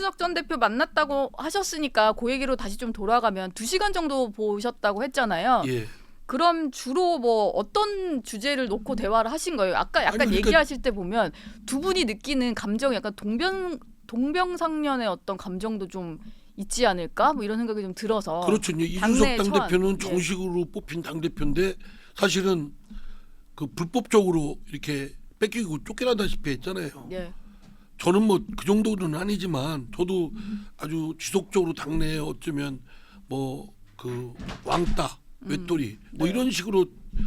이준석 전 대표 만났다고 하셨으니까 그 얘기로 다시 좀 돌아가면 2시간 정도 보셨다고 했잖아요. 예. 그럼 주로 뭐 어떤 주제를 놓고 대화를 하신 거예요? 아까 약간 아니, 그러니까 얘기하실 때 보면 두 분이 느끼는 감정이 약간 동병상련의 어떤 감정도 좀 있지 않을까? 뭐 이런 생각이 좀 들어서. 그렇죠. 이제 당내 이준석 당대표는 예. 정식으로 뽑힌 당대표인데 사실은 그 불법적으로 이렇게 뺏기고 쫓겨나다시피 했잖아요. 예. 저는 뭐 그 정도는 아니지만 저도 아주 지속적으로 당내에 어쩌면 뭐 그 왕따, 외톨이 뭐 네. 이런 식으로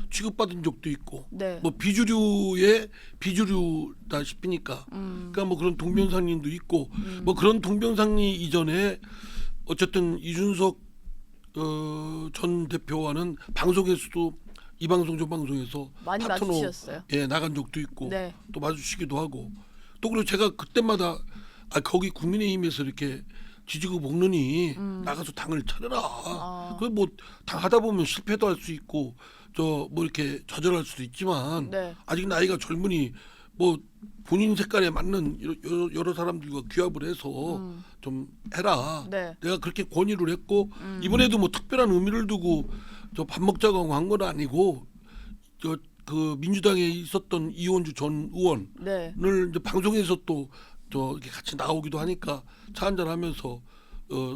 취급받은 적도 있고 네. 뭐 비주류의 비주류다 싶으니까 그러니까 뭐 그런 동병상련도 있고 뭐 그런 동병상련 이전에 어쨌든 이준석 전 대표와는 방송에서도 이 방송 저 방송에서 많이 파트너 마주치셨어요. 예 나간 적도 있고 네. 또 마주치기도 하고 또 그리고 제가 그때마다 거기 국민의힘에서 이렇게 지지고 볶느니 나가서 당을 차려라. 아. 그 뭐 당하다 보면 실패도 할 수 있고 저 뭐 이렇게 좌절할 수도 있지만 네. 아직 나이가 젊으니 뭐 본인 색깔에 맞는 여러 사람들과 규합을 해서 좀 해라. 네. 내가 그렇게 권유를 했고 이번에도 뭐 특별한 의미를 두고 저 밥 먹자고 한 건 아니고 저 그 민주당에 있었던 이원주 전 의원을 네. 이제 방송에서 또 저 이렇게 같이 나오기도 하니까 차 한잔 하면서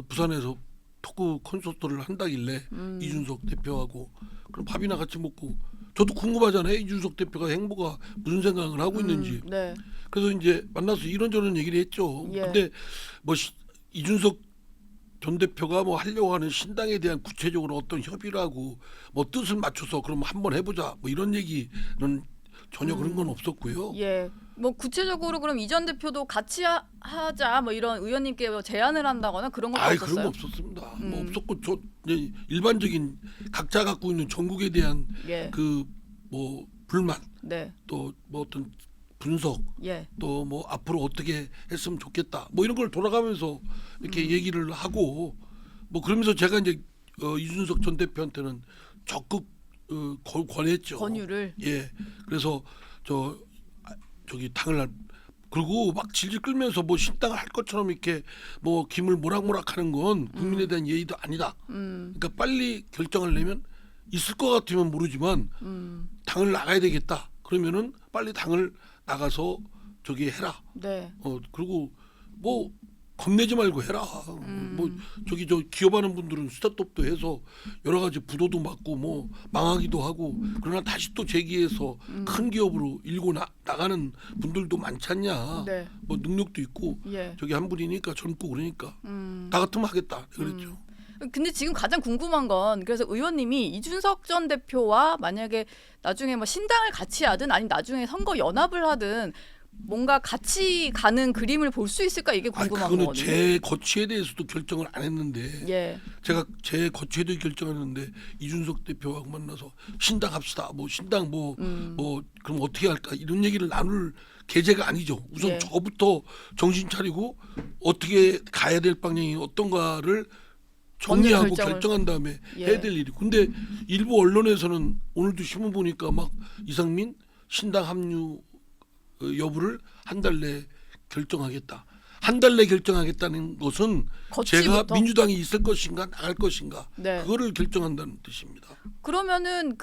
부산에서 토크 콘서트를 한다길래 이준석 대표하고 그럼 밥이나 같이 먹고 저도 궁금하잖아요. 이준석 대표가 행보가 무슨 생각을 하고 있는지. 네. 그래서 이제 만나서 이런저런 얘기를 했죠. 예. 근데 뭐 이준석 전 대표가 뭐 하려고 하는 신당에 대한 구체적으로 어떤 협의를 하고 뭐 뜻을 맞춰서 그럼 한번 해보자 뭐 이런 얘기는 전혀 그런 건 없었고요. 예. 뭐 구체적으로 그럼 이 전 대표도 같이 하자 뭐 이런 의원님께 뭐 제안을 한다거나 그런 것도 아이 없었어요? 그런 거 없었습니다. 뭐 없었고 저 이제 일반적인 각자 갖고 있는 전국에 대한 예. 그 뭐 불만 네. 또 뭐 어떤 분석 예. 또 뭐 앞으로 어떻게 했으면 좋겠다 뭐 이런 걸 돌아가면서 이렇게 얘기를 하고 뭐 그러면서 제가 이제 이준석 전 대표한테는 적극 권했죠. 권유를. 예. 그래서 저기 당을 그리고 막 질질 끌면서 뭐 신당을 할 것처럼 이렇게 뭐 김을 모락모락하는 건 국민에 대한 예의도 아니다. 그러니까 빨리 결정을 내면 있을 것 같으면 모르지만 당을 나가야 되겠다. 그러면은 빨리 당을 나가서 저기 해라. 네. 그리고 뭐 겁내지 말고 해라. 뭐 저기 저 기업하는 분들은 스타트업도 해서 여러 가지 부도도 맞고 뭐 망하기도 하고 그러나 다시 또 재기해서 큰 기업으로 일고 나가는 분들도 많지 않냐. 네. 뭐 능력도 있고 예. 저기 한 분이니까 젊고 그러니까 나 같으면 하겠다. 그랬죠. 근데 지금 가장 궁금한 건 그래서 의원님이 이준석 전 대표와 만약에 나중에 뭐 신당을 같이 하든 아니면 나중에 선거 연합을 하든 뭔가 같이 가는 그림을 볼 수 있을까 이게 궁금한 그거는 거거든요. 제 거취에 대해서도 결정을 안 했는데 예. 제가 제 거취에도 결정했는데 이준석 대표하고 만나서 신당 합시다. 뭐 신당 뭐 그럼 어떻게 할까 이런 얘기를 나눌 계제가 아니죠. 우선 예. 저부터 정신 차리고 어떻게 가야 될 방향이 어떤가를 정리하고 결정을. 결정한 다음에 예. 해야 될 일이. 근데 일부 언론에서는 오늘도 신문 보니까 막 이상민 신당 합류 여부를 한 달 내에 결정하겠다. 한 달 내에 결정하겠다는 것은 제가 거치부터? 민주당이 있을 것인가 나갈 것인가 네. 그거를 결정한다는 뜻입니다. 그러면은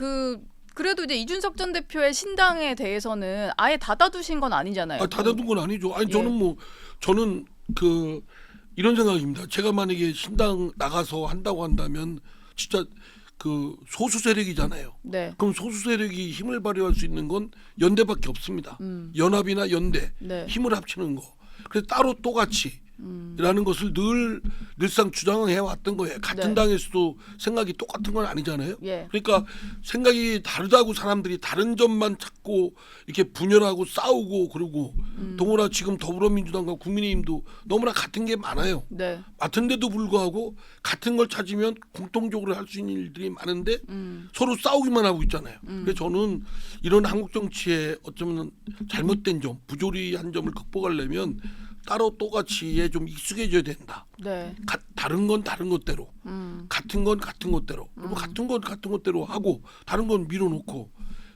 그래도 이제 이준석 전 대표의 신당에 대해서는 아예 닫아두신 건 아니잖아요. 닫아둔 건 아니죠. 아니 예. 저는 그 이런 생각입니다. 제가 만약에 신당 나가서 한다고 한다면 진짜 그 소수 세력이잖아요. 네. 그럼 소수 세력이 힘을 발휘할 수 있는 건 연대밖에 없습니다. 연합이나 연대 네. 힘을 합치는 거. 그래서 따로 또 같이 라는 것을 늘상 주장해 왔던 거예요. 같은 네. 당에서도 생각이 똑같은 건 아니잖아요. 예. 그러니까 생각이 다르다고 사람들이 다른 점만 찾고 이렇게 분열하고 싸우고 그러고 더구나 지금 더불어민주당과 국민의힘도 너무나 같은 게 많아요. 네. 같은데도 불구하고 같은 걸 찾으면 공통적으로 할 수 있는 일들이 많은데 서로 싸우기만 하고 있잖아요. 그래서 저는 이런 한국 정치의 어쩌면 잘못된 점, 부조리한 점을 극복하려면 따로 똑같이에 좀 익숙해져야 된다. 네. 다른 건 다른 것대로, 같은 건 같은 것대로, 그리고 같은 건 같은 것대로 하고 다른 건 밀어놓고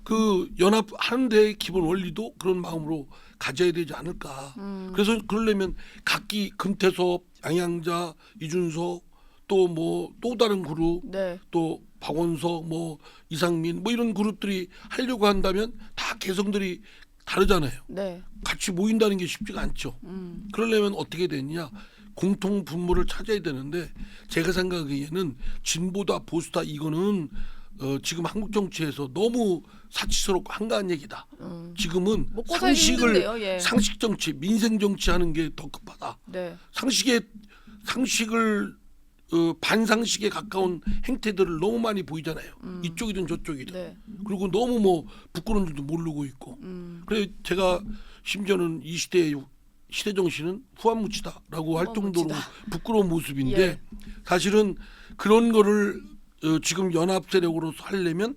그 연합하는 데의 기본 원리도 그런 마음으로 가져야 되지 않을까. 그래서 그러려면 각기 금태섭, 양양자, 이준석 또 다른 그룹 네. 또 박원석 뭐 이상민 뭐 이런 그룹들이 하려고 한다면 다 개성들이 다르잖아요. 네. 같이 모인다는 게 쉽지가 않죠. 그러려면 어떻게 되느냐 공통 분모를 찾아야 되는데 제가 생각하기에는 진보다 보수다 이거는 지금 한국 정치에서 너무 사치스럽고 한가한 얘기다. 지금은 먹고 살기 힘든데요, 예. 상식 정치, 민생 정치하는 게 더 급하다. 네. 상식을 반상식에 가까운 행태들을 너무 많이 보이잖아요. 이쪽이든 저쪽이든. 네. 그리고 너무 뭐 부끄러운 줄도 모르고 있고. 그래 제가 심지어는 이 시대의 시대 정신은 후한무치다라고 할 정도로 부끄러운 모습인데 예. 사실은 그런 거를 지금 연합 세력으로서 하려면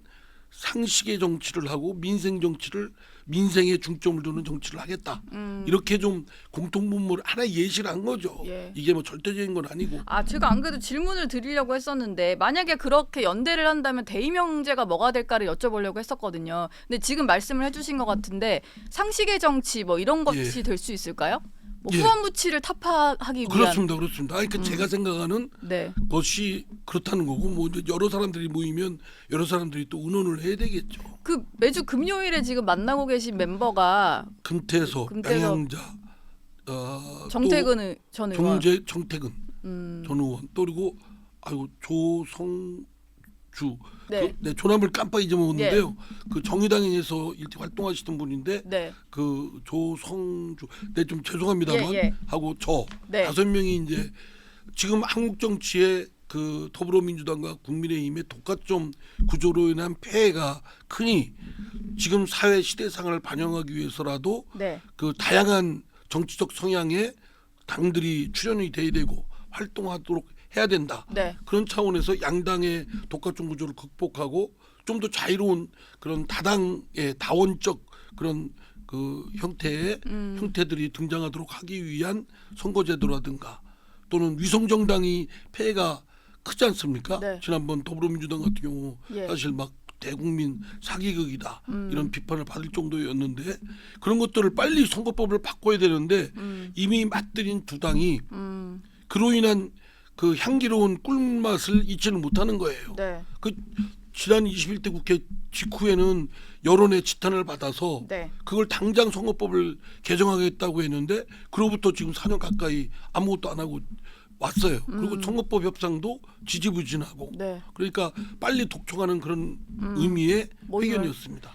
상식의 정치를 하고 민생 정치를 민생에 중점을 두는 정치를 하겠다. 이렇게 좀 공통분모를 하나 예시를 한 거죠. 예. 이게 뭐 절대적인 건 아니고. 제가 안 그래도 질문을 드리려고 했었는데 만약에 그렇게 연대를 한다면 대의명제가 뭐가 될까를 여쭤보려고 했었거든요. 근데 지금 말씀을 해주신 것 같은데 상식의 정치 뭐 이런 것이 예. 될 수 있을까요? 뭐 예. 후한무치를 타파하기 위한. 그렇습니다. 그러니까 제가 생각하는 네. 것이 그렇다는 거고 뭐 이제 여러 사람들이 모이면 여러 사람들이 또 의논을 해야 되겠죠. 그 매주 금요일에 지금 만나고 계신 member가 금태섭, 양양자, 정태근 전 의원. 정태근 전 의원 또 그리고 조성주 네. 네, 조남을 깜빡 잊어먹었는데요. 그 정의당에서 일찍 활동하시던 분인데 네. 그 조성주 네 좀 죄송합니다만 예. 하고 저 네. 5명이 이제 지금 한국 정치에 그 더불어민주당과 국민의힘의 독과점 구조로 인한 폐해가 크니 지금 사회 시대상을 반영하기 위해서라도 네. 그 다양한 정치적 성향의 당들이 출연이 돼야 되고 활동하도록 해야 된다. 네. 그런 차원에서 양당의 독과점 구조를 극복하고 좀 더 자유로운 그런 다당의 다원적 그런 그 형태들이 등장하도록 하기 위한 선거제도라든가 또는 위성정당이 폐해가 크지 않습니까? 네. 지난번 더불어민주당 같은 경우 예. 사실 막 대국민 사기극이다 이런 비판을 받을 정도였는데 그런 것들을 빨리 선거법을 바꿔야 되는데 이미 맞들인 두 당이 그로 인한 그 향기로운 꿀맛을 잊지는 못하는 거예요. 네. 그 지난 21대 국회 직후에는 여론의 지탄을 받아서 네. 그걸 당장 선거법을 개정하겠다고 했는데 그로부터 지금 4년 가까이 아무것도 안 하고 왔어요. 그리고 선거법 협상도 지지부진하고 네. 그러니까 빨리 독촉하는 그런 의미의 모임을. 회견이었습니다.